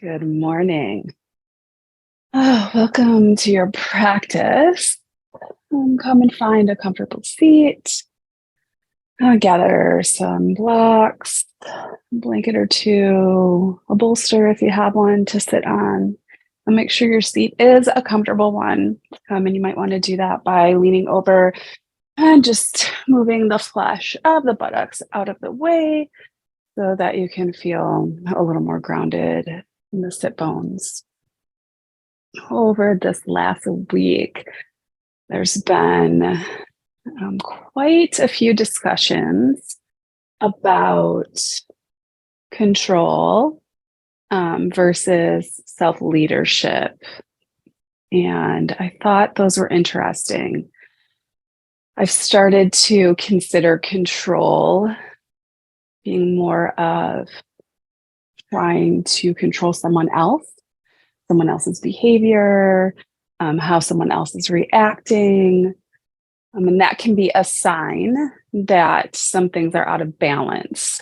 Good morning. Welcome to your practice. Come and find a comfortable seat. Gather some blocks, a blanket or two, a bolster if you have one to sit on. And make sure your seat is a comfortable one. And you might want to do that by leaning over and just moving the flesh of the buttocks out of the way so that you can feel a little more grounded in the sit bones. Over this last week, there's been quite a few discussions about control versus self-leadership. And I thought those were interesting. I've started to consider control being more of trying to control someone else's behavior, how someone else is reacting. And that can be a sign that some things are out of balance.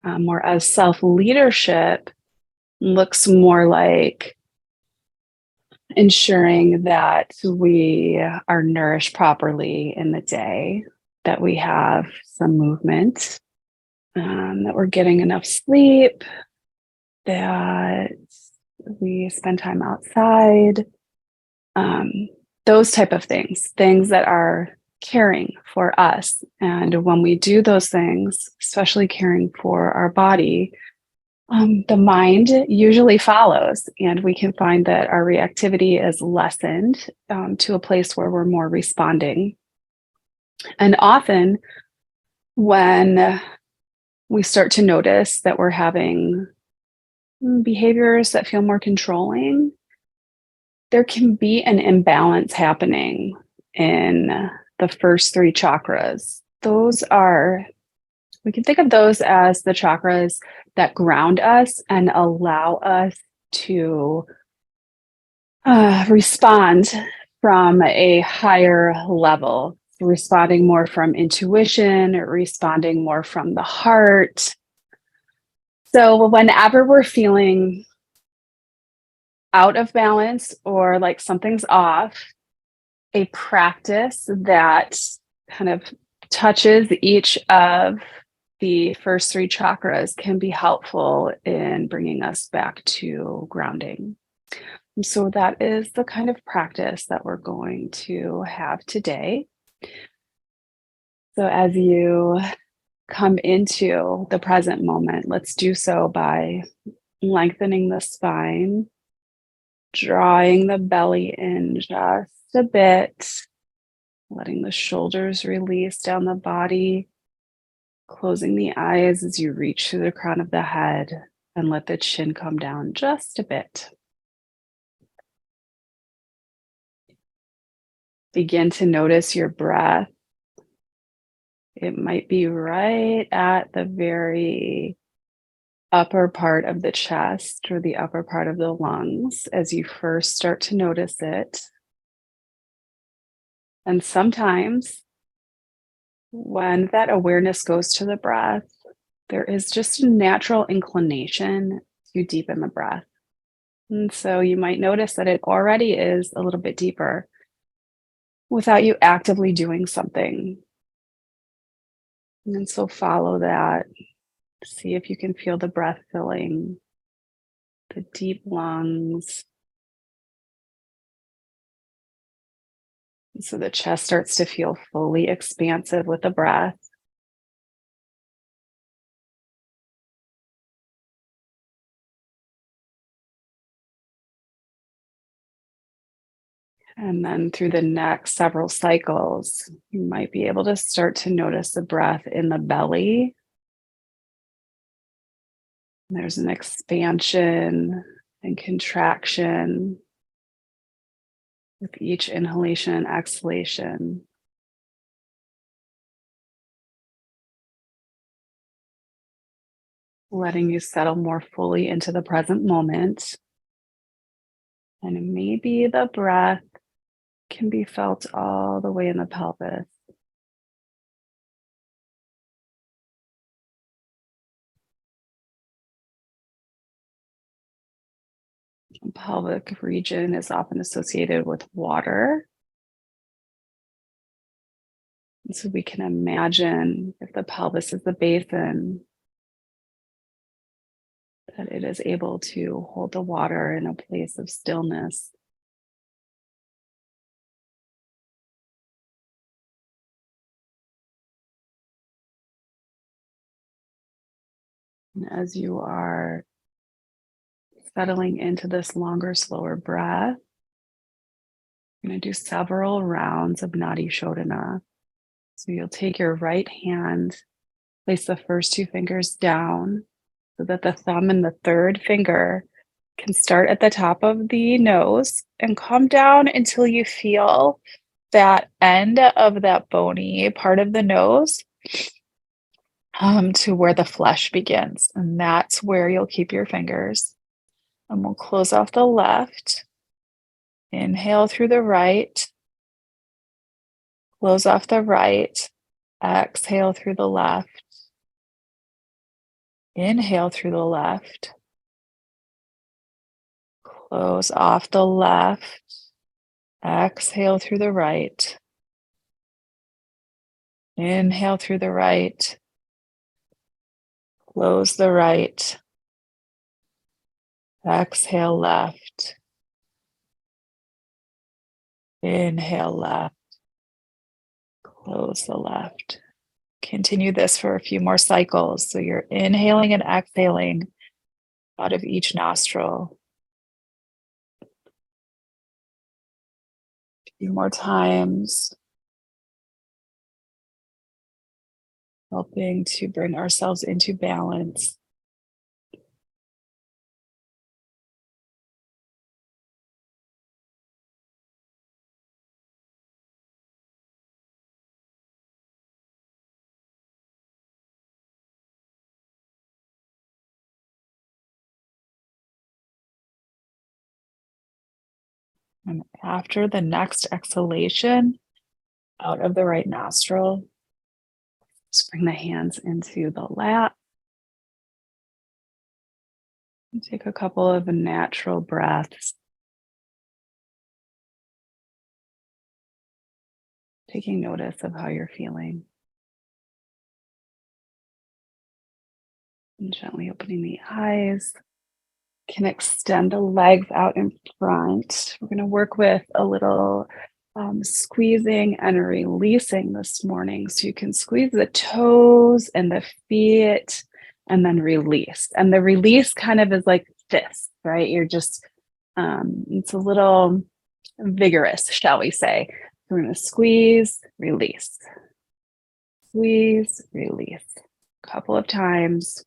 Whereas self-leadership looks more like ensuring that we are nourished properly in the day, that we have some movement, that we're getting enough sleep, that we spend time outside, those type of things that are caring for us. And when we do those things, especially caring for our body, the mind usually follows, and we can find that our reactivity is lessened to a place where we're more responding. And often when we start to notice that we're having behaviors that feel more controlling, there can be an imbalance happening in the first three chakras. We can think of those as the chakras that ground us and allow us to respond from a higher level, responding more from intuition, responding more from the heart. So whenever we're feeling out of balance or like something's off, a practice that kind of touches each of the first three chakras can be helpful in bringing us back to grounding. And so that is the kind of practice that we're going to have today. So as you come into the present moment, let's do so by lengthening the spine, drawing the belly in just a bit, letting the shoulders release down the body, closing the eyes as you reach through the crown of the head and let the chin come down just a bit. Begin to notice your breath. It might be right at the very upper part of the chest or the upper part of the lungs as you first start to notice it. And sometimes when that awareness goes to the breath, there is just a natural inclination to deepen the breath. And so you might notice that it already is a little bit deeper without you actively doing something. And so follow that. See if you can feel the breath filling the deep lungs. So the chest starts to feel fully expansive with the breath. And then through the next several cycles, you might be able to start to notice the breath in the belly. There's an expansion and contraction with each inhalation and exhalation. Letting you settle more fully into the present moment. And maybe the breath can be felt all the way in the pelvis. The pelvic region is often associated with water. And so we can imagine if the pelvis is the basin, that it is able to hold the water in a place of stillness. And as you are settling into this longer, slower breath, you're going to do several rounds of Nadi Shodhana. So you'll take your right hand, place the first two fingers down so that the thumb and the third finger can start at the top of the nose and come down until you feel that end of that bony part of the nose to where the flesh begins. And that's where you'll keep your fingers. And we'll close off the left. Inhale through the right. Close off the right. Exhale through the left. Inhale through the left. Close off the left. Exhale through the right. Inhale through the right. Close the right. Exhale left. Inhale left. Close the left. Continue this for a few more cycles. So you're inhaling and exhaling out of each nostril. A few more times. Helping to bring ourselves into balance. And after the next exhalation out of the right nostril, just bring the hands into the lap. And take a couple of natural breaths. Taking notice of how you're feeling. And gently opening the eyes. Can extend the legs out in front. We're going to work with a little squeezing and releasing this morning. So you can squeeze the toes and the feet and then release. And the release kind of is like this, right? You're just, it's a little vigorous, shall we say. We're going to squeeze, release. Squeeze, release. A couple of times.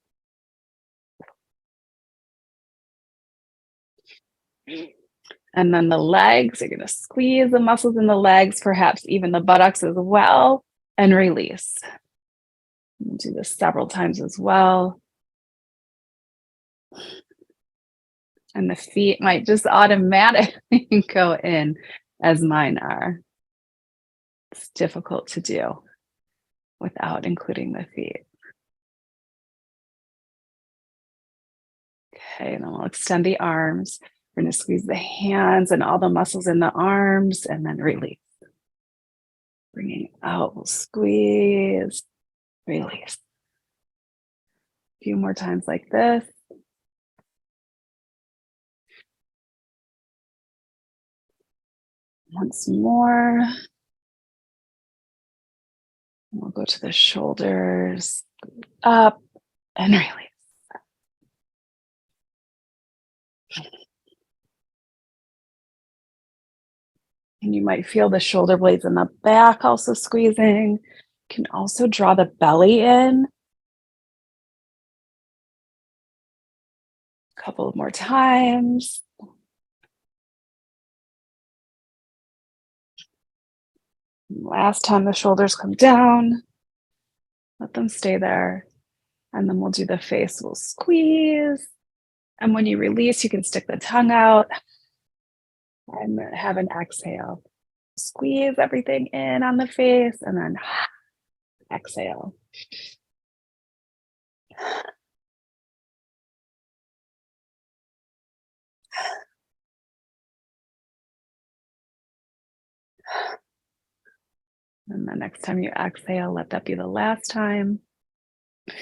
And then the legs, you're going to squeeze the muscles in the legs, perhaps even the buttocks as well, and release. We'll do this several times as well. And the feet might just automatically go in as mine are. It's difficult to do without including the feet. Okay, and then we'll extend the arms. We're going to squeeze the hands and all the muscles in the arms and then release. Bringing out, we'll squeeze, release. A few more times like this. Once more. We'll go to the shoulders, up and release. And you might feel the shoulder blades in the back also squeezing. You can also draw the belly in. A couple more times. Last time the shoulders come down. Let them stay there. And then we'll do the face. We'll squeeze. And when you release, you can stick the tongue out and have an exhale. Squeeze everything in on the face and then exhale. And the next time you exhale, let that be the last time. You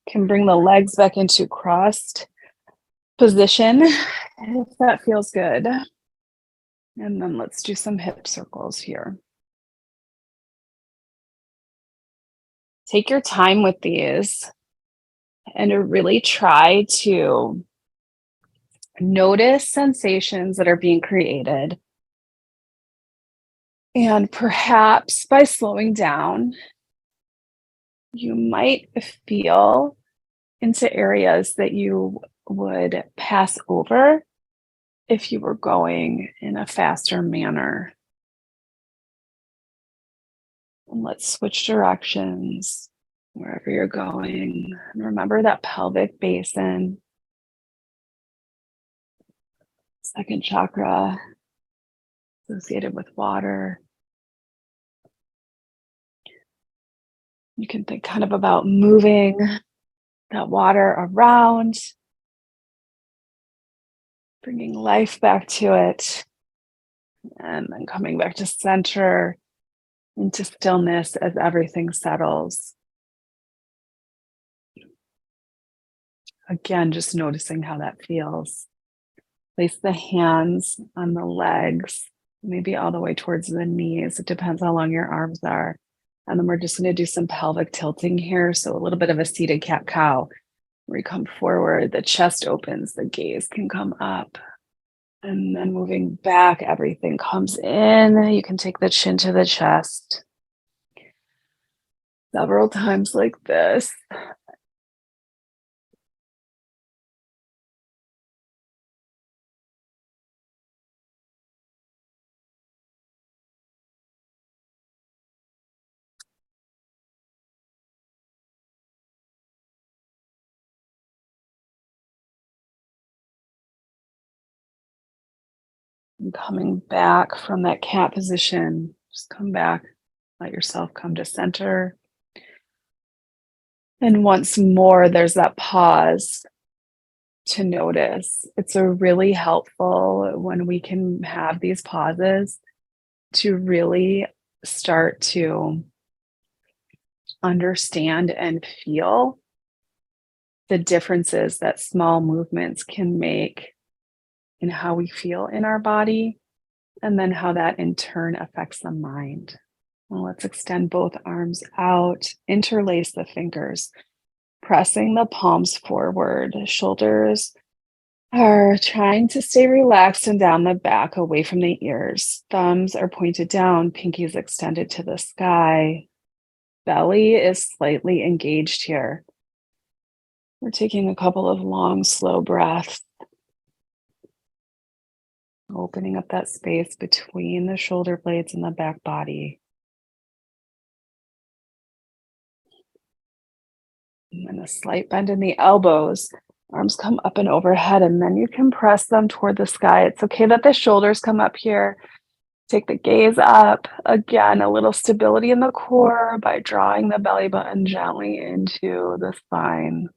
can bring the legs back into crossed position if that feels good. And then let's do some hip circles here. Take your time with these and really try to notice sensations that are being created. And perhaps by slowing down, you might feel into areas that you would pass over if you were going in a faster manner. And let's switch directions wherever you're going. And remember that pelvic basin, second chakra associated with water. You can think kind of about moving that water around, bringing life back to it, and then coming back to center, into stillness as everything settles. Again, just noticing how that feels. Place the hands on the legs, maybe all the way towards the knees. It depends how long your arms are. And then we're just going to do some pelvic tilting here. So a little bit of a seated cat-cow, where you come forward, the chest opens, the gaze can come up. And then moving back, everything comes in. You can take the chin to the chest several times like this. And coming back from that cat position, just come back, let yourself come to center. And once more, there's that pause to notice. It's a really helpful when we can have these pauses to really start to understand and feel the differences that small movements can make in how we feel in our body, and then how that in turn affects the mind. Well, let's extend both arms out, interlace the fingers, pressing the palms forward. Shoulders are trying to stay relaxed and down the back, away from the ears. Thumbs are pointed down, pinkies extended to the sky. Belly is slightly engaged here. We're taking a couple of long, slow breaths, opening up that space between the shoulder blades and the back body. And then a slight bend in the elbows. Arms come up and overhead, and then you can press them toward the sky. It's okay that the shoulders come up here. Take the gaze up. Again, a little stability in the core by drawing the belly button gently into the spine.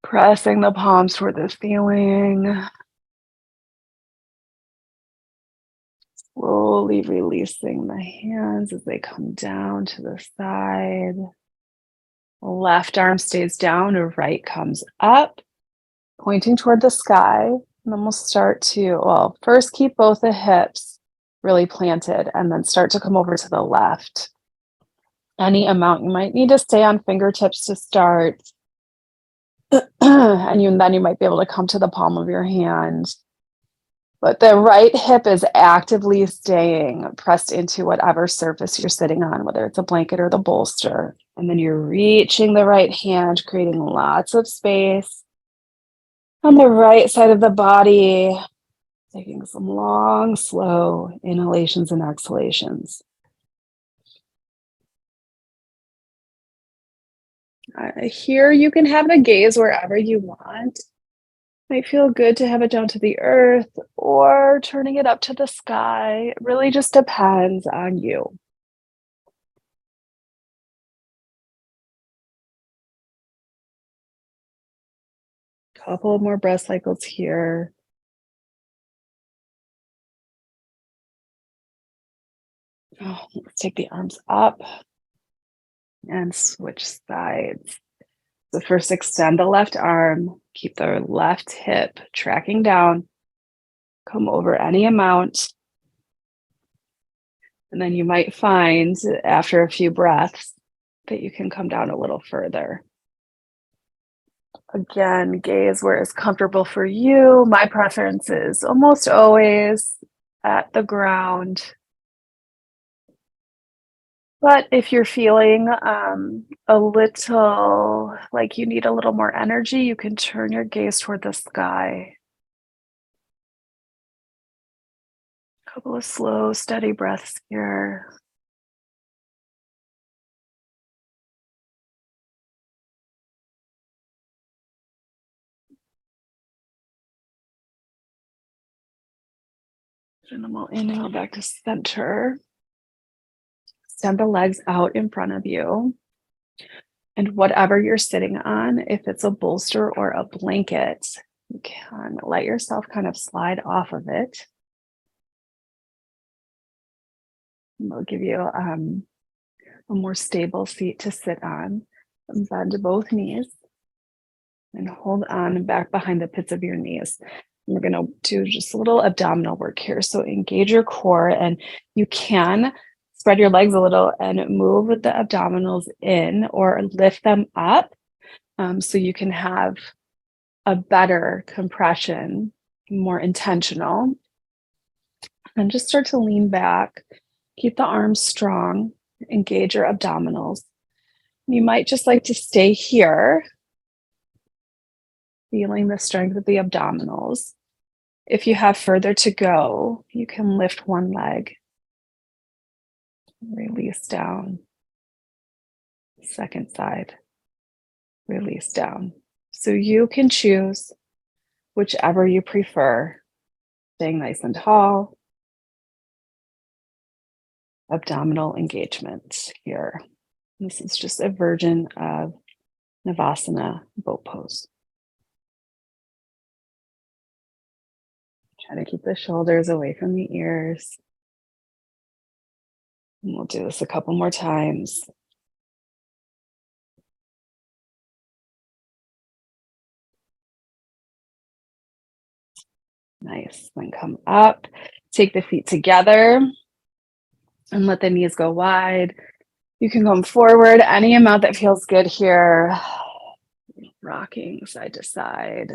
Pressing the palms toward the ceiling. Slowly releasing the hands as they come down to the side. Left arm stays down, right comes up, pointing toward the sky. And then we'll start to, well, first keep both the hips really planted and then start to come over to the left. Any amount you might need to stay on fingertips to start. And then you might be able to come to the palm of your hand. But the right hip is actively staying pressed into whatever surface you're sitting on, whether it's a blanket or the bolster. And then you're reaching the right hand, creating lots of space on the right side of the body, taking some long, slow inhalations and exhalations. Here you can have the gaze wherever you want. Might feel good to have it down to the earth or turning it up to the sky. It really just depends on you. Couple more breath cycles here. Oh, let's take the arms up and switch sides. So first extend the left arm, keep the left hip tracking down, come over any amount. And then you might find after a few breaths that you can come down a little further. Again, gaze where it's comfortable for you. My preference is almost always at the ground. But if you're feeling a little like you need a little more energy, you can turn your gaze toward the sky. A couple of slow, steady breaths here. And then we'll inhale back to center. Extend the legs out in front of you. And whatever you're sitting on, if it's a bolster or a blanket, you can let yourself kind of slide off of it. And we'll give you a more stable seat to sit on. Bend both knees and hold on back behind the pits of your knees. And we're going to do just a little abdominal work here. So engage your core, and you can spread your legs a little and move the abdominals in or lift them up, so you can have a better compression, more intentional. And just start to lean back. Keep the arms strong. Engage your abdominals. You might just like to stay here, feeling the strength of the abdominals. If you have further to go, you can lift one leg, release down. Second side, release down. So you can choose whichever you prefer, staying nice and tall. Abdominal engagement here. This is just a version of Navasana boat pose. Try to keep the shoulders away from the ears. And we'll do this a couple more times. Nice. Then come up, take the feet together and let the knees go wide. You can come forward any amount that feels good here. Rocking side to side.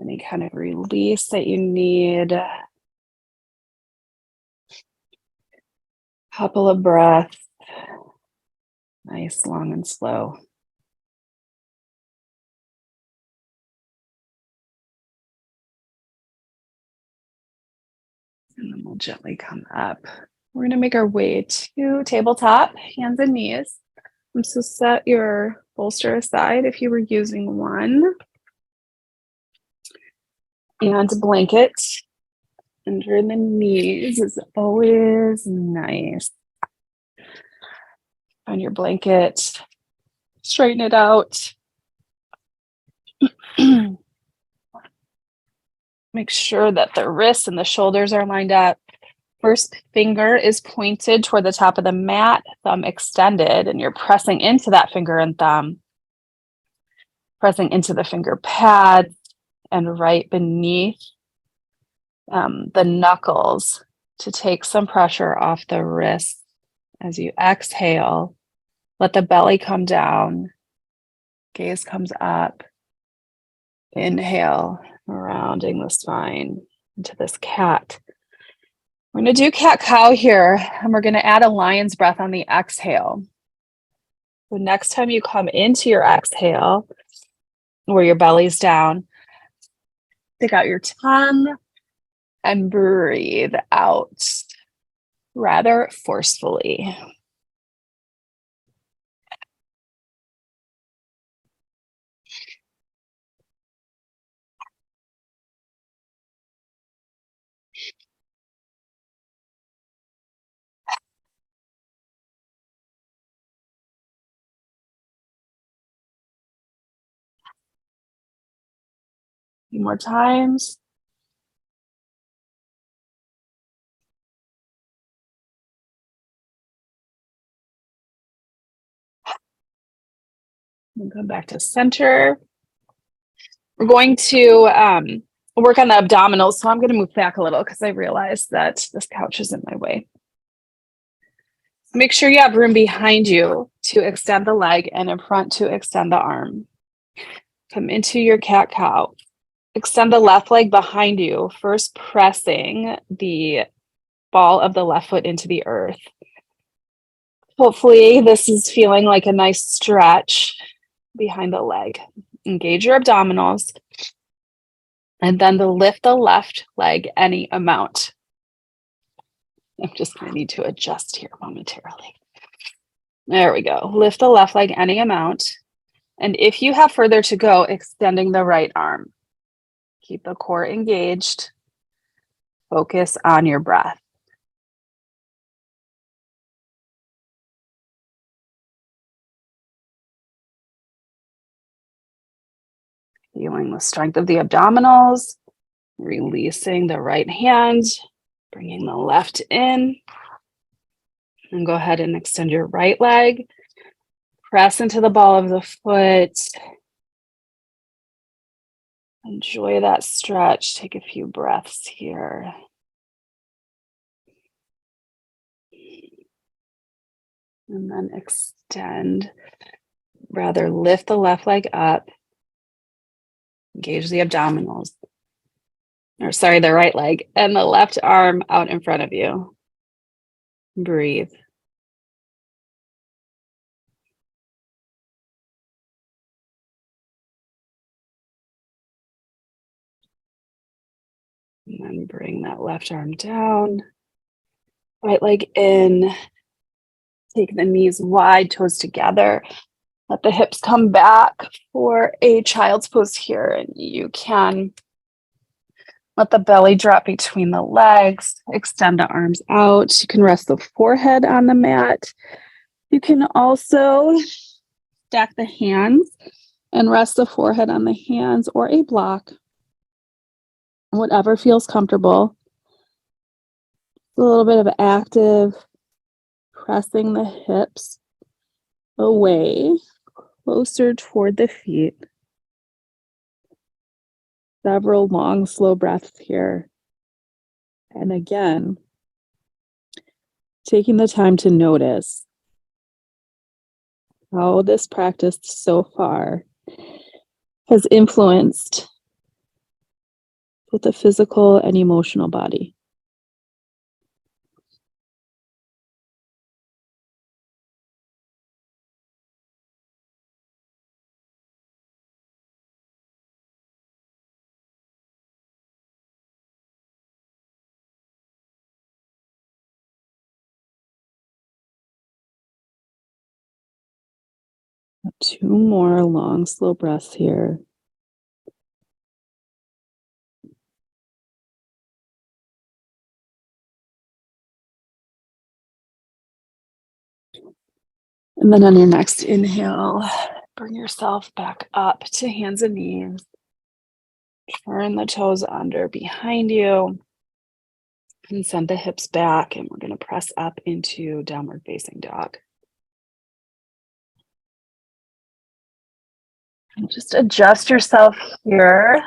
Any kind of release that you need. Couple of breaths. Nice, long and slow. And then we'll gently come up. We're going to make our way to tabletop, hands and knees. So set your bolster aside if you were using one. And a blanket under the knees is always nice. Find your blanket, straighten it out. Make sure that the wrists and the shoulders are lined up. First finger is pointed toward the top of the mat, thumb extended, and you're pressing into that finger and thumb. Pressing into the finger pads and right beneath the knuckles to take some pressure off the wrists. As you exhale, let the belly come down, gaze comes up. Inhale, rounding the spine into this cat. We're going to do cat-cow here, and we're going to add a lion's breath on the exhale. So next time you come into your exhale, where your belly's down, stick out your tongue and breathe out rather forcefully. A few more times. And come back to center. We're going to work on the abdominals. So I'm going to move back a little because I realized that this couch is in my way. Make sure you have room behind you to extend the leg and in front to extend the arm. Come into your cat-cow. Extend the left leg behind you, first pressing the ball of the left foot into the earth. Hopefully this is feeling like a nice stretch behind the leg. Engage your abdominals. And then lift the left leg any amount. I'm just going to need to adjust here momentarily. There we go. Lift the left leg any amount. And if you have further to go, extending the right arm. Keep the core engaged. Focus on your breath. Feeling the strength of the abdominals. Releasing the right hand. Bringing the left in. And go ahead and extend your right leg. Press into the ball of the foot. Enjoy that stretch. Take a few breaths here. And then extend, lift the left leg up. Engage the abdominals. The right leg. And the left arm out in front of you. Breathe. And then bring that left arm down. Right leg in. Take the knees wide, toes together. Let the hips come back for a child's pose here. And you can let the belly drop between the legs. Extend the arms out. You can rest the forehead on the mat. You can also stack the hands and rest the forehead on the hands or a block. Whatever feels comfortable. A little bit of active pressing the hips away, closer toward the feet. Several long, slow breaths here. And again, taking the time to notice how this practice so far has influenced both the physical and emotional body. Two more long, slow breaths here. And then on your next inhale, bring yourself back up to hands and knees. Turn the toes under behind you. And send the hips back. And we're going to press up into downward facing dog. And just adjust yourself here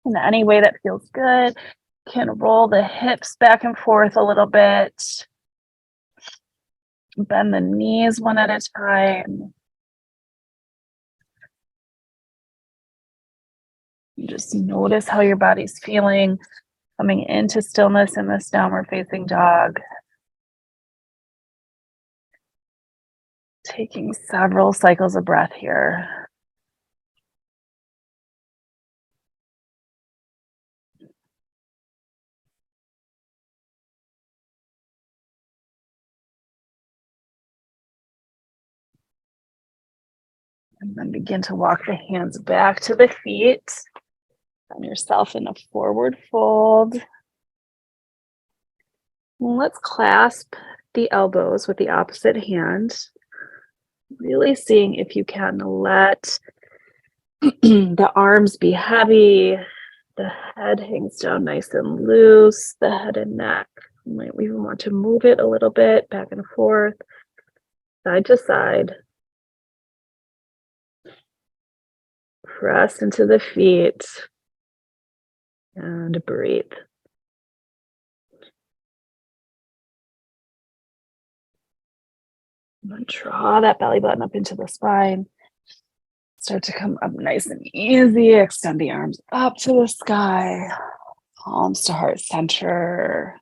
in any way that feels good. You can roll the hips back and forth a little bit. Bend the knees one at a time. Just notice how your body's feeling coming into stillness in this downward facing dog. Taking several cycles of breath here. And then begin to walk the hands back to the feet. Find yourself in a forward fold. Let's clasp the elbows with the opposite hand. Really seeing if you can let the arms be heavy. The head hangs down nice and loose. The head and neck. You might even want to move it a little bit back and forth, side to side. Press into the feet and breathe. And then draw that belly button up into the spine. Start to come up nice and easy. Extend the arms up to the sky. Palms to heart center.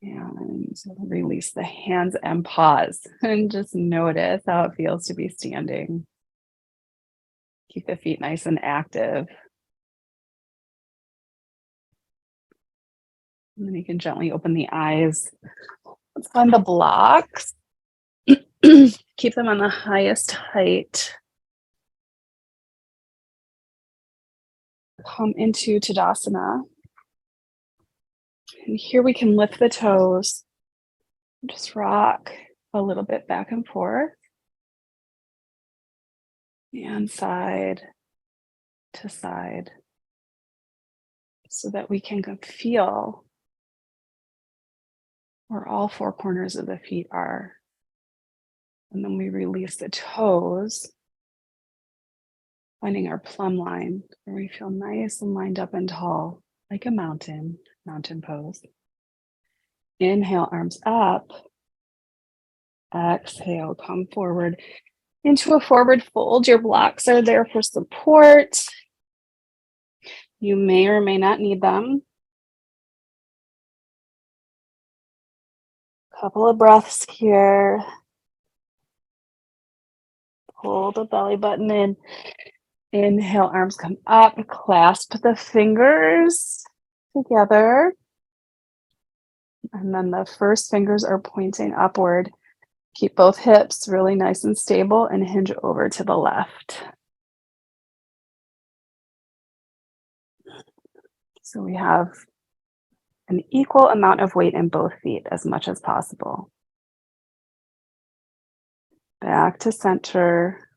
And release the hands and pause. And just notice how it feels to be standing. Keep the feet nice and active. And then you can gently open the eyes. Let's find the blocks. Keep them on the highest height. Come into Tadasana. And here we can lift the toes. Just rock a little bit back and forth. And side to side. So that we can feel where all four corners of the feet are. And then we release the toes, finding our plumb line where we feel nice and lined up and tall, like a mountain pose. Inhale, arms up. Exhale, come forward into a forward fold. Your blocks are there for support. You may or may not need them. Couple of breaths here. Pull the belly button in. Inhale, arms come up. Clasp the fingers together. And then the first fingers are pointing upward. Keep both hips really nice and stable and hinge over to the left. So we have an equal amount of weight in both feet as much as possible. Back to center,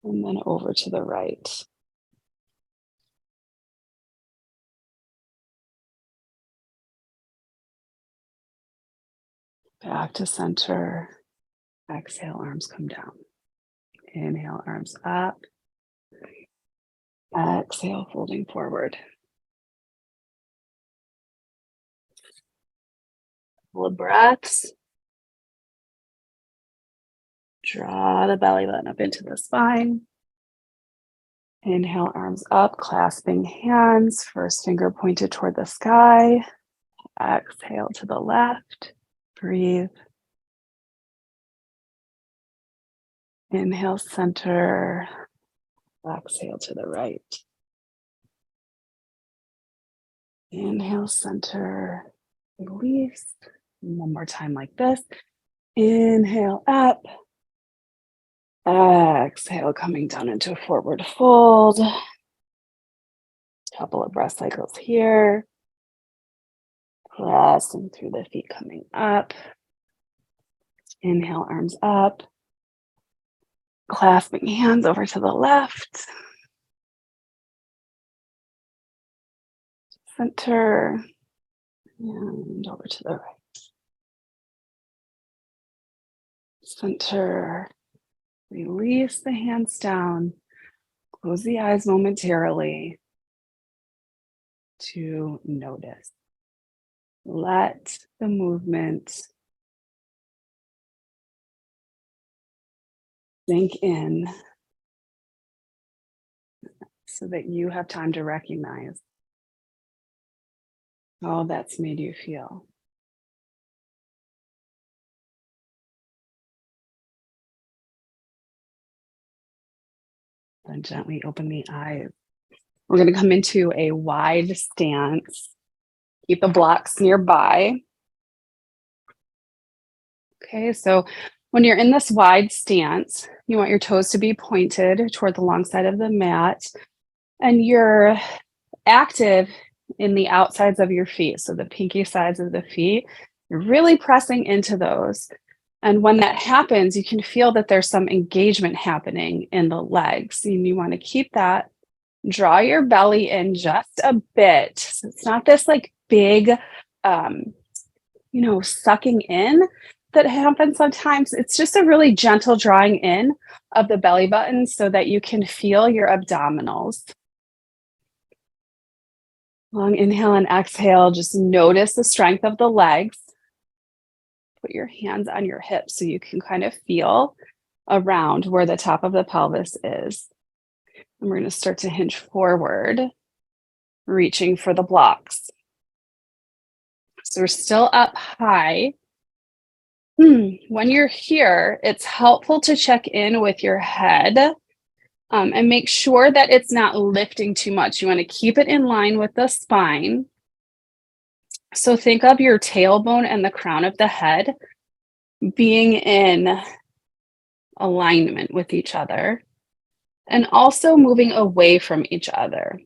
and then over to the right. Back to center. Exhale, arms come down. Inhale, arms up. Exhale, folding forward. Couple of breaths. Draw the belly button up into the spine. Inhale, arms up, clasping hands. First finger pointed toward the sky. Exhale to the left. Breathe. Inhale, center. Exhale to the right. Inhale, center. Release. One more time like this. Inhale up. Exhale, coming down into a forward fold. Couple of breath cycles here. Pressing through the feet coming up. Inhale, arms up. Clasping hands over to the left. Center. And over to the right. Center. Release the hands down. Close the eyes momentarily to notice. Let the movement sink in so that you have time to recognize how that's made you feel. Then gently open the eyes. We're going to come into a wide stance. Keep the blocks nearby. Okay, so when you're in this wide stance, you want your toes to be pointed toward the long side of the mat, and you're active in the outsides of your feet, so the pinky sides of the feet. You're really pressing into those. And when that happens, you can feel that there's some engagement happening in the legs, and you want to keep that. Draw your belly in just a bit. So it's not this like big, sucking in, that happens sometimes. It's just a really gentle drawing in of the belly button so that you can feel your abdominals. Long inhale and exhale. Just notice the strength of the legs. Put your hands on your hips so you can kind of feel around where the top of the pelvis is. And we're going to start to hinge forward, reaching for the blocks. So we're still up high. When you're here, it's helpful to check in with your head and make sure that it's not lifting too much. You want to keep it in line with the spine. So think of your tailbone and the crown of the head being in alignment with each other and also moving away from each other.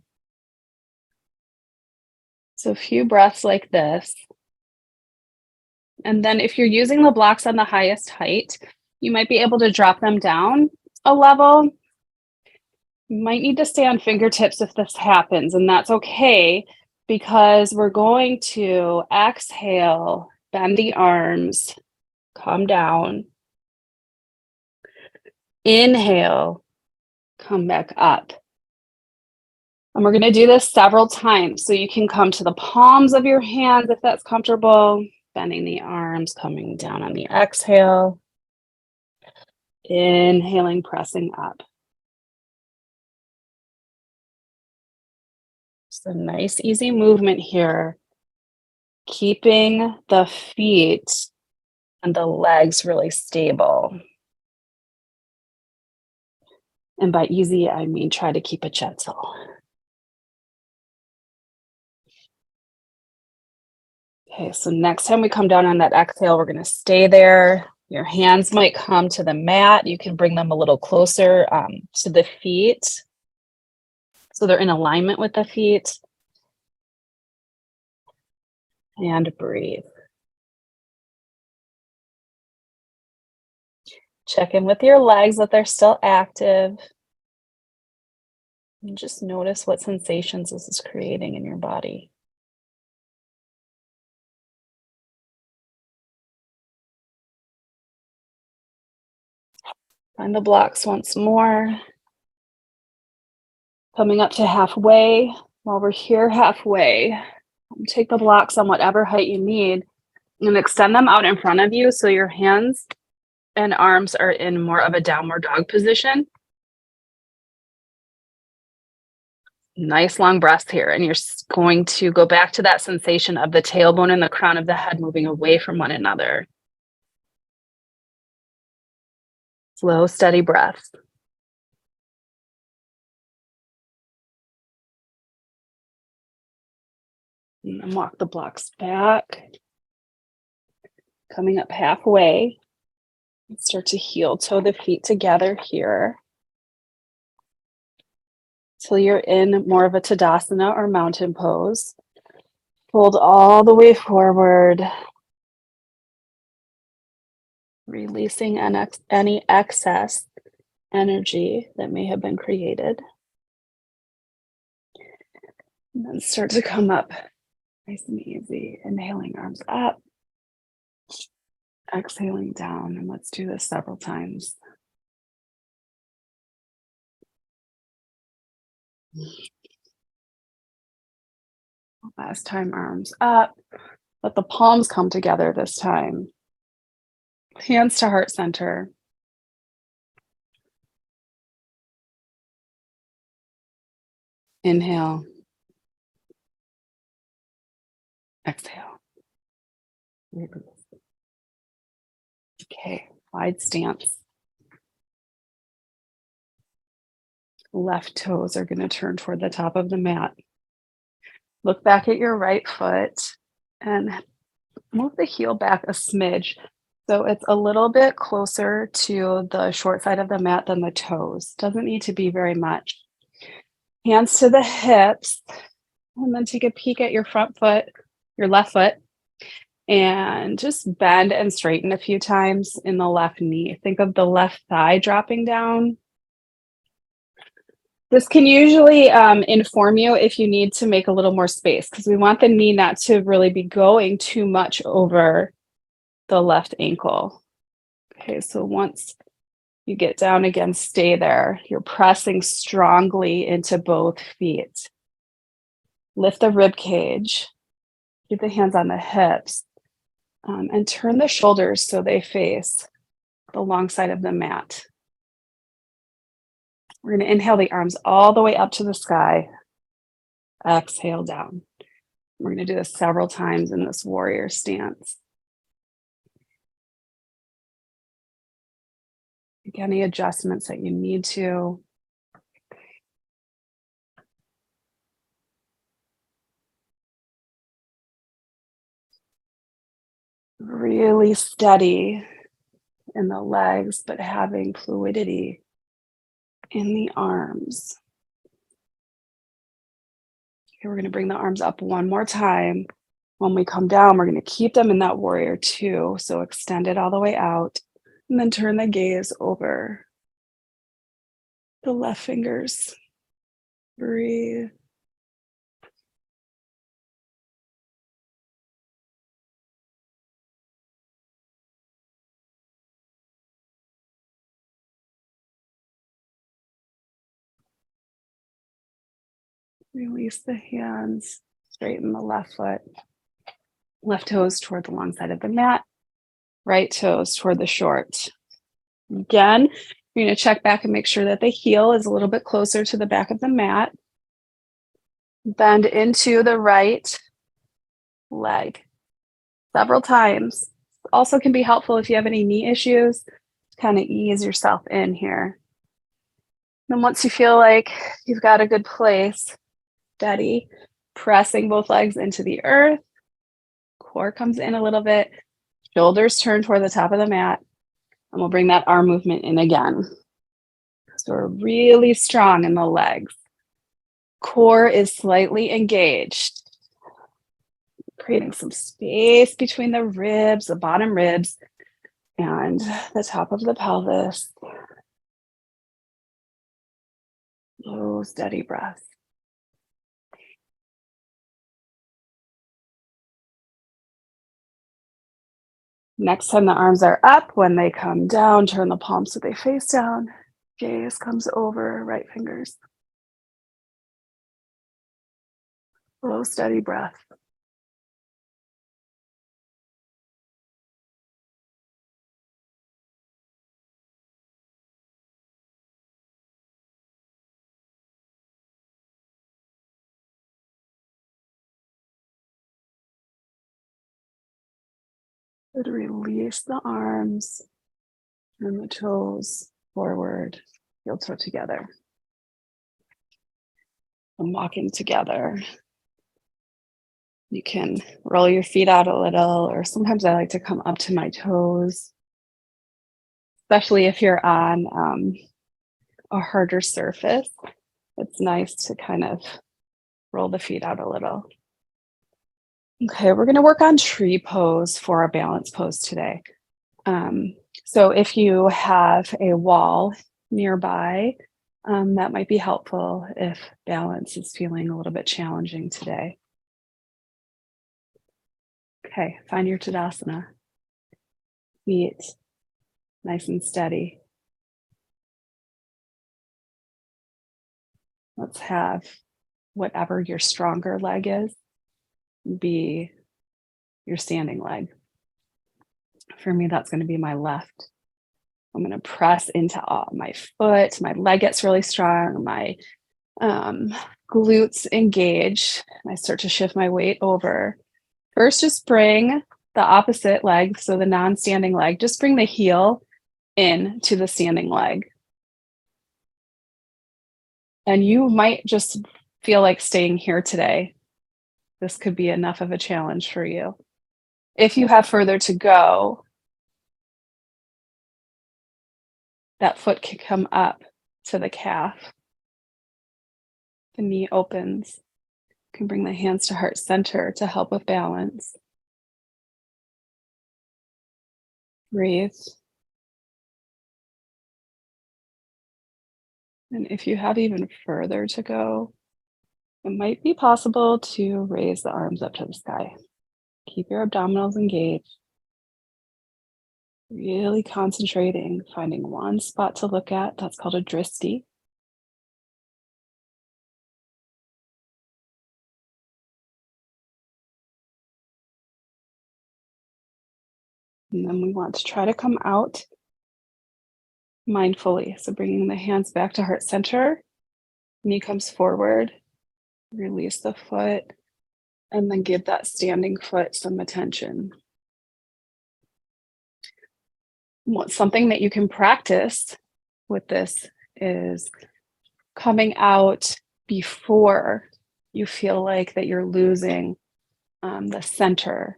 So a few breaths like this. And then if you're using the blocks on the highest height, you might be able to drop them down a level. You might need to stay on fingertips if this happens, and that's okay because we're going to exhale, bend the arms, come down. Inhale, come back up. And we're going to do this several times. So you can come to the palms of your hands if that's comfortable, bending the arms, coming down on the exhale. Inhaling, pressing up. Just a nice, easy movement here. Keeping the feet and the legs really stable. And by easy, I mean try to keep it gentle. Okay, so next time we come down on that exhale, we're going to stay there. Your hands might come to the mat. You can bring them a little closer to the feet, so they're in alignment with the feet. And breathe. Check in with your legs that they're still active. And just notice what sensations this is creating in your body. Find the blocks once more. Coming up to halfway. While we're here halfway, take the blocks on whatever height you need and extend them out in front of you so your hands and arms are in more of a downward dog position. Nice long breaths here. And you're going to go back to that sensation of the tailbone and the crown of the head moving away from one another. Slow, steady breaths. And then walk the blocks back. Coming up halfway. Start to heel toe the feet together here. Till you're in more of a Tadasana or mountain pose. Fold all the way forward. Releasing any excess energy that may have been created. And then start to come up nice and easy. Inhaling, arms up. Exhaling down. And let's do this several times. Last time, arms up. Let the palms come together this time. Hands to heart center. Inhale. Exhale. Release. Okay, wide stance. Left toes are going to turn toward the top of the mat. Look back at your right foot and move the heel back a smidge. So it's a little bit closer to the short side of the mat than the toes. Doesn't need to be very much. Hands to the hips. And then take a peek at your front foot, your left foot. And just bend and straighten a few times in the left knee. Think of the left thigh dropping down. This can usually inform you if you need to make a little more space because we want the knee not to really be going too much over the left ankle. Okay, so once you get down again, stay there. You're pressing strongly into both feet. Lift the rib cage. Keep the hands on the hips. And turn the shoulders so they face the long side of the mat. We're going to inhale the arms all the way up to the sky. Exhale down. We're going to do this several times in this warrior stance. Make any adjustments that you need to. Really steady in the legs, but having fluidity in the arms. Okay, we're going to bring the arms up one more time. When we come down, we're going to keep them in that warrior two. So extend it all the way out and then turn the gaze over the left fingers. Breathe. Release the hands, straighten the left foot. Left toes toward the long side of the mat, right toes toward the short. Again, you're going to check back and make sure that the heel is a little bit closer to the back of the mat. Bend into the right leg several times. Also can be helpful if you have any knee issues, kind of ease yourself in here. Then once you feel like you've got a good place, steady, pressing both legs into the earth. Core comes in a little bit. Shoulders turn toward the top of the mat. And we'll bring that arm movement in again. So we're really strong in the legs. Core is slightly engaged. Creating some space between the ribs, the bottom ribs, and the top of the pelvis. Slow, steady breath. Next time the arms are up, when they come down, turn the palms so they face down. Gaze comes over, right fingers. Slow, steady breath. Good. Release the arms and the toes forward, heel toe together. And walking together. You can roll your feet out a little, or sometimes I like to come up to my toes, especially if you're on a harder surface. It's nice to kind of roll the feet out a little. Okay, we're going to work on tree pose for our balance pose today. So if you have a wall nearby, that might be helpful if balance is feeling a little bit challenging today. Okay, find your Tadasana. Feet nice and steady. Let's have whatever your stronger leg is be your standing leg. For me, that's going to be my left. I'm going to press into my foot. My leg gets really strong. My glutes engage. I start to shift my weight over. First, just bring the opposite leg, so the non-standing leg, just bring the heel in to the standing leg. And you might just feel like staying here today. This could be enough of a challenge for you. If you have further to go, that foot can come up to the calf. The knee opens. You can bring the hands to heart center to help with balance. Breathe. And if you have even further to go, it might be possible to raise the arms up to the sky. Keep your abdominals engaged. Really concentrating, finding one spot to look at. That's called a dristi. And then we want to try to come out mindfully. So bringing the hands back to heart center, knee comes forward, release the foot, and then give that standing foot some attention. Something that you can practice with this is coming out before you feel like that you're losing the center.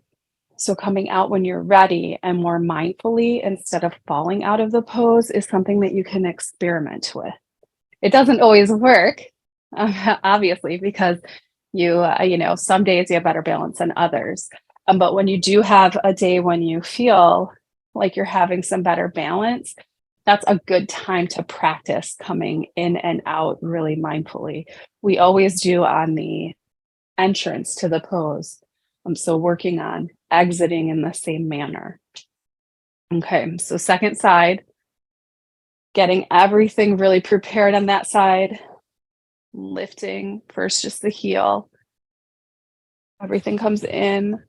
So coming out when you're ready and more mindfully instead of falling out of the pose is something that you can experiment with. It doesn't always work, obviously, because some days you have better balance than others. But when you do have a day when you feel like you're having some better balance, that's a good time to practice coming in and out really mindfully. We always do on the entrance to the pose. So working on exiting in the same manner. Okay, so second side, getting everything really prepared on that side, lifting first just the heel. Everything comes in.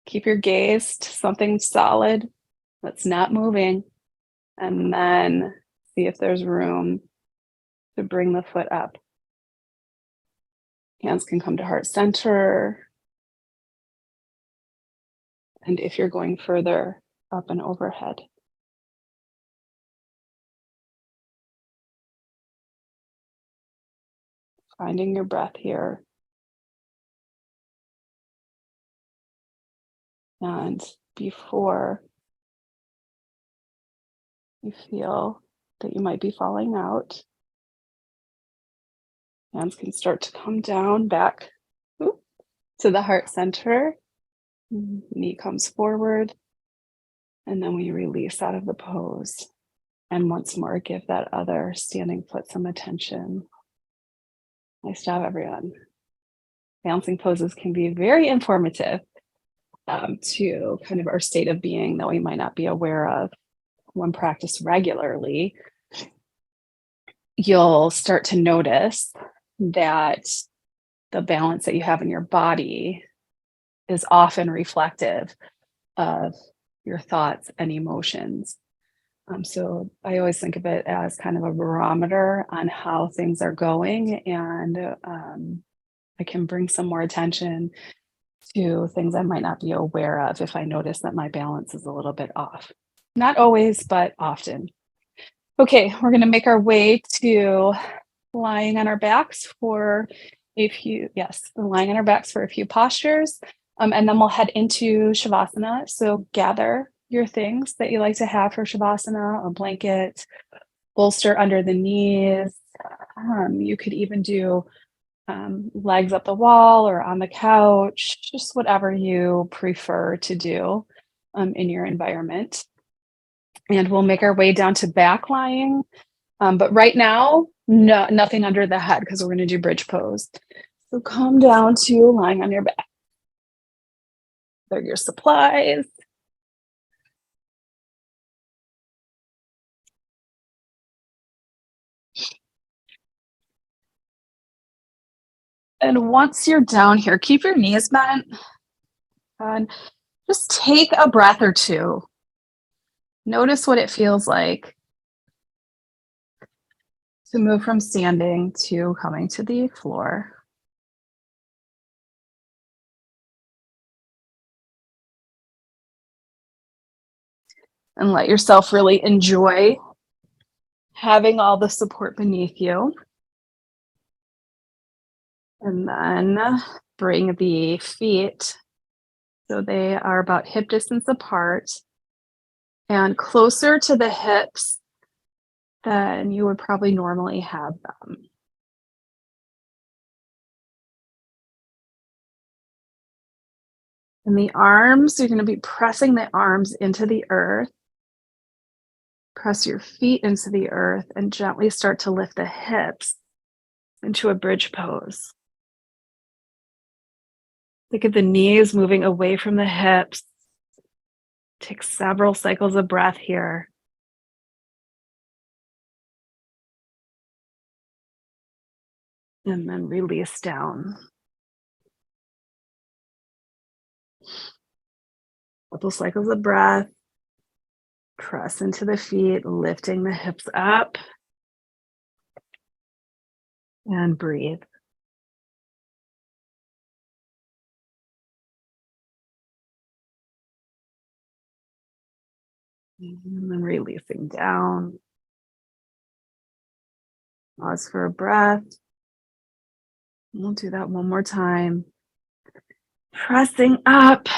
Keep your gaze to something solid that's not moving. And then see if there's room to bring the foot up. Hands can come to heart center. And if you're going further, up and overhead. Finding your breath here. And before you feel that you might be falling out, hands can start to come down back to the heart center. Knee comes forward. And then we release out of the pose. And once more, give that other standing foot some attention. Nice job, everyone. Balancing poses can be very informative to kind of our state of being that we might not be aware of. When practiced regularly, you'll start to notice that the balance that you have in your body is often reflective of your thoughts and emotions. So I always think of it as kind of a barometer on how things are going, and I can bring some more attention to things I might not be aware of if I notice that my balance is a little bit off. Not always, but often. Okay, we're going to make our way to lying on our backs for lying on our backs for a few postures. And then we'll head into Shavasana. So gather your things that you like to have for Shavasana, a blanket, bolster under the knees. You could even do legs up the wall or on the couch, just whatever you prefer to do in your environment. And we'll make our way down to back lying. But right now, nothing under the head because we're going to do bridge pose. So come down to lying on your back. There are your supplies. And once you're down here, keep your knees bent and just take a breath or two. Notice what it feels like to move from standing to coming to the floor. And let yourself really enjoy having all the support beneath you. And then bring the feet so they are about hip distance apart and closer to the hips than you would probably normally have them. And the arms, you're going to be pressing the arms into the earth. Press your feet into the earth and gently start to lift the hips into a bridge pose. Think of the knees moving away from the hips Take several cycles of breath here. And then release down. Couple cycles of breath. Press into the feet, lifting the hips up. And breathe. And then releasing down. Pause for a breath. We'll do that one more time. Pressing up.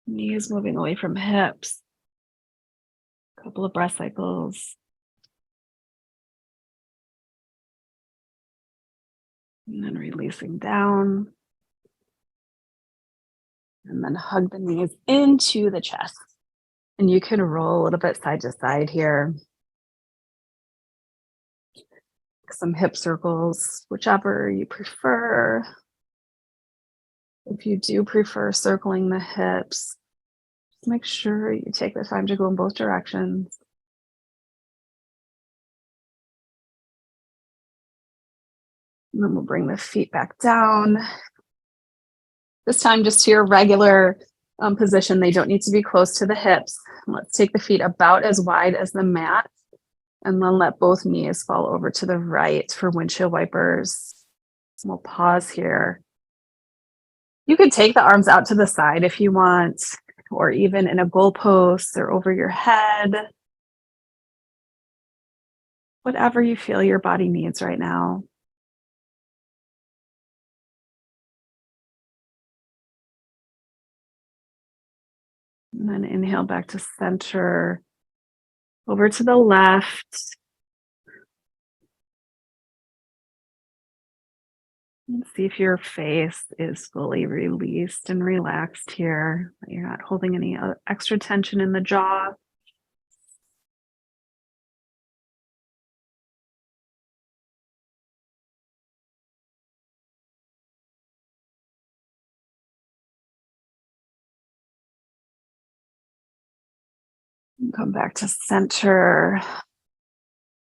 Knees moving away from hips. Couple of breath cycles. And then releasing down. And then hug the knees into the chest. And you can roll a little bit side to side here. Some hip circles, whichever you prefer. If you do prefer circling the hips, just make sure you take the time to go in both directions. And then we'll bring the feet back down. This time just to your regular position. They don't need to be close to the hips. Let's take the feet about as wide as the mat. And then let both knees fall over to the right for windshield wipers. We'll pause here. You could take the arms out to the side if you want, or even in a goalpost or over your head. Whatever you feel your body needs right now. And then inhale back to center. Over to the left. And see if your face is fully released and relaxed here. That you're not holding any extra tension in the jaw. Come back to center.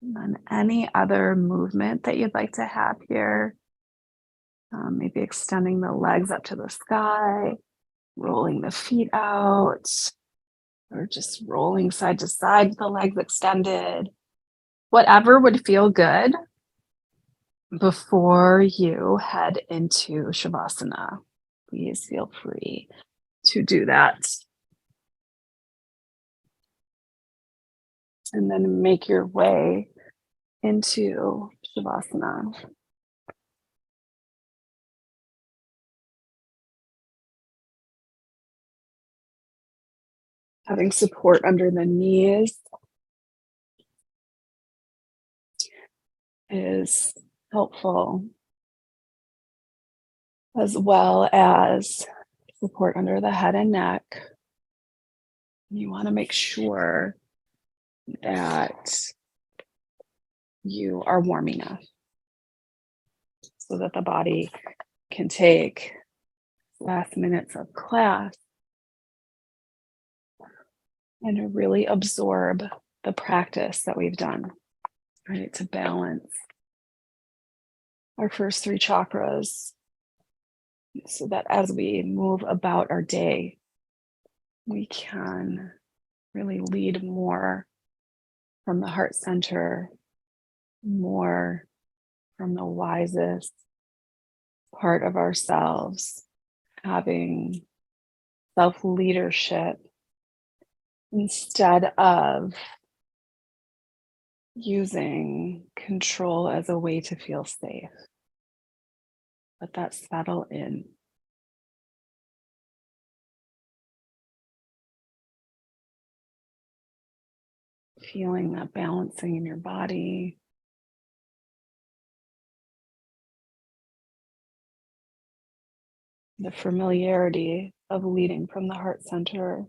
And then any other movement that you'd like to have here. Maybe extending the legs up to the sky, rolling the feet out, or just rolling side to side with the legs extended. Whatever would feel good before you head into Shavasana. Please feel free to do that. And then make your way into Shavasana. Having support under the knees is helpful, as well as support under the head and neck. You want to make sure that you are warm enough so that the body can take last minutes of class and really absorb the practice that we've done, right? To balance our first three chakras so that as we move about our day, we can really lead more from the heart center, more from the wisest part of ourselves, having self-leadership instead of using control as a way to feel safe. Let that settle in. Feeling that balancing in your body. The familiarity of leading from the heart center.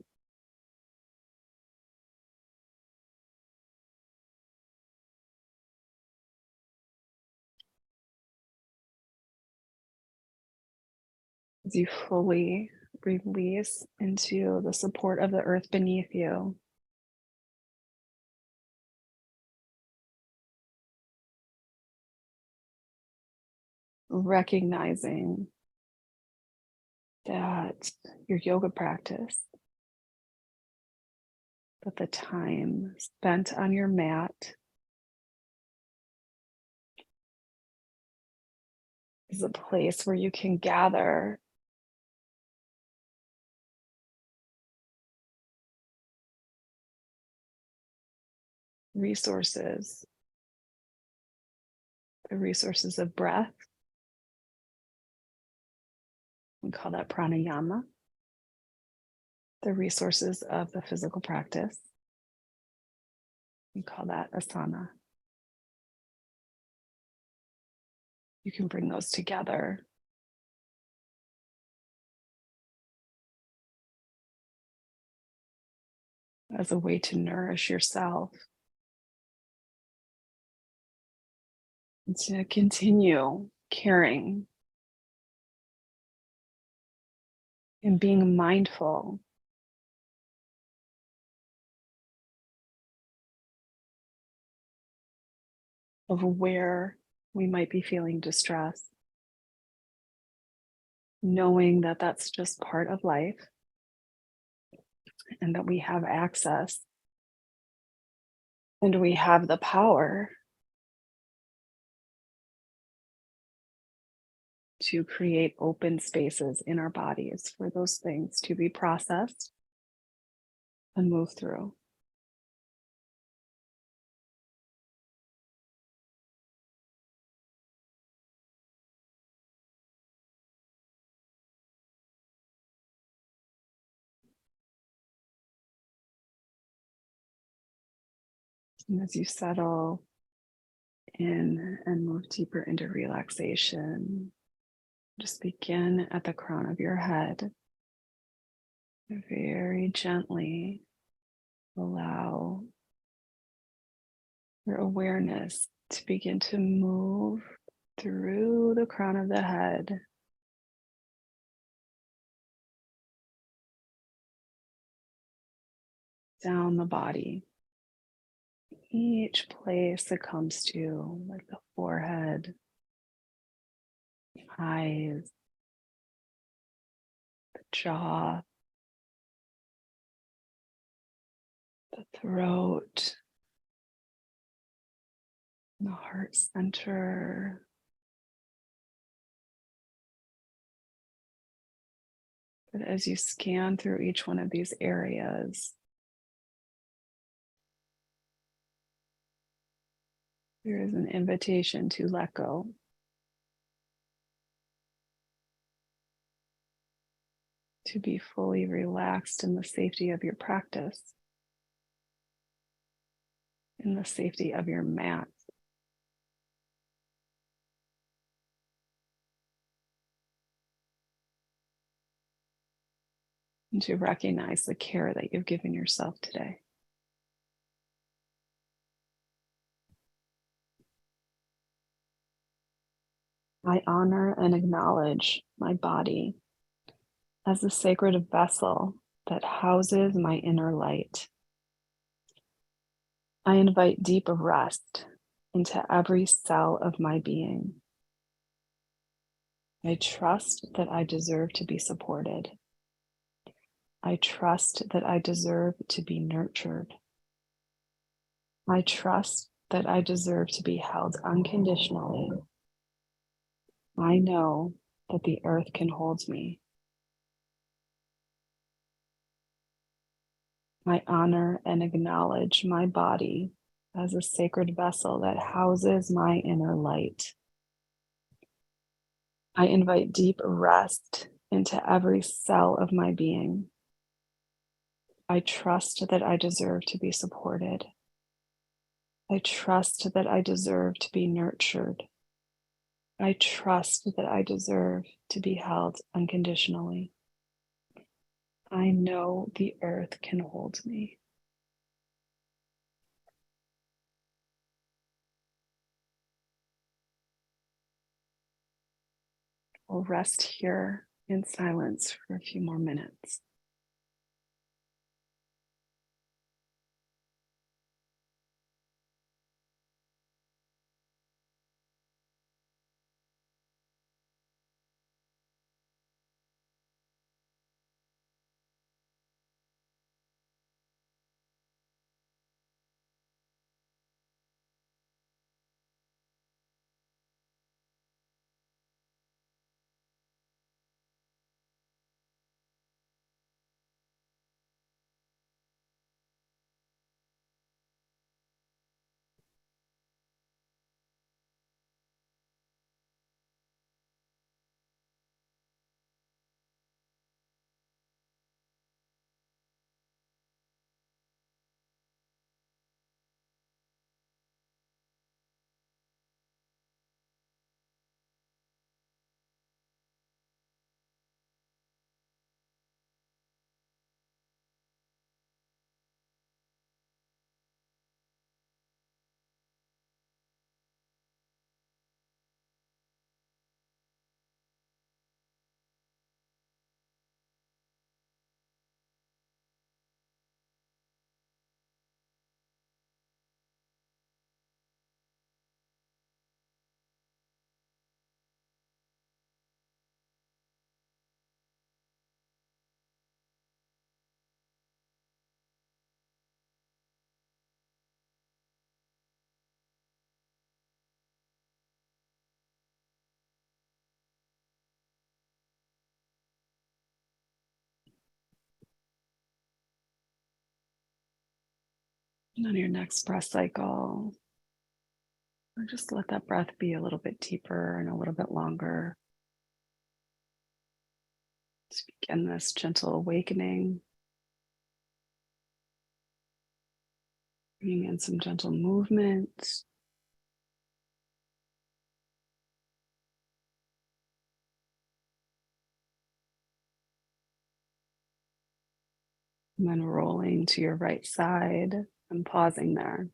As you fully release into the support of the earth beneath you. Recognizing that your yoga practice, that the time spent on your mat is a place where you can gather resources, the resources of breath. We call that pranayama. The resources of the physical practice. We call that asana. You can bring those together as a way to nourish yourself and to continue caring and being mindful of where we might be feeling distress, knowing that that's just part of life and that we have access and we have the power to create open spaces in our bodies for those things to be processed and move through. And as you settle in and move deeper into relaxation, just begin at the crown of your head. Very gently allow your awareness to begin to move through the crown of the head, down the body. Each place it comes to, like the forehead, eyes, the jaw, the throat, the heart center. But as you scan through each one of these areas, there is an invitation to let go. To be fully relaxed in the safety of your practice, in the safety of your mat. And to recognize the care that you've given yourself today. I honor and acknowledge my body as a sacred vessel that houses my inner light. I invite deep rest into every cell of my being. I trust that I deserve to be supported. I trust that I deserve to be nurtured. I trust that I deserve to be held unconditionally. I know that the earth can hold me. I honor and acknowledge my body as a sacred vessel that houses my inner light. I invite deep rest into every cell of my being. I trust that I deserve to be supported. I trust that I deserve to be nurtured. I trust that I deserve to be held unconditionally. I know the earth can hold me. We'll rest here in silence for a few more minutes. And on your next breath cycle, or just let that breath be a little bit deeper and a little bit longer. Let's begin this gentle awakening, bringing in some gentle movement. And then rolling to your right side and pausing there.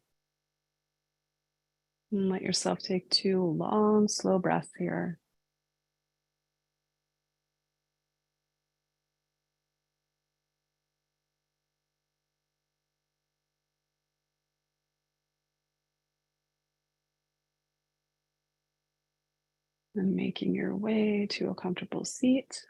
And let yourself take 2 long, slow breaths here. And making your way to a comfortable seat.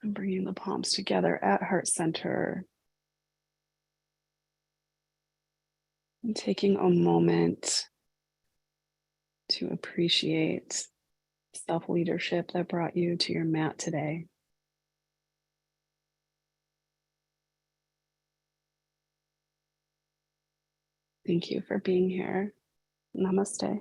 And bringing the palms together at heart center. And taking a moment to appreciate self-leadership that brought you to your mat today. Thank you for being here. Namaste.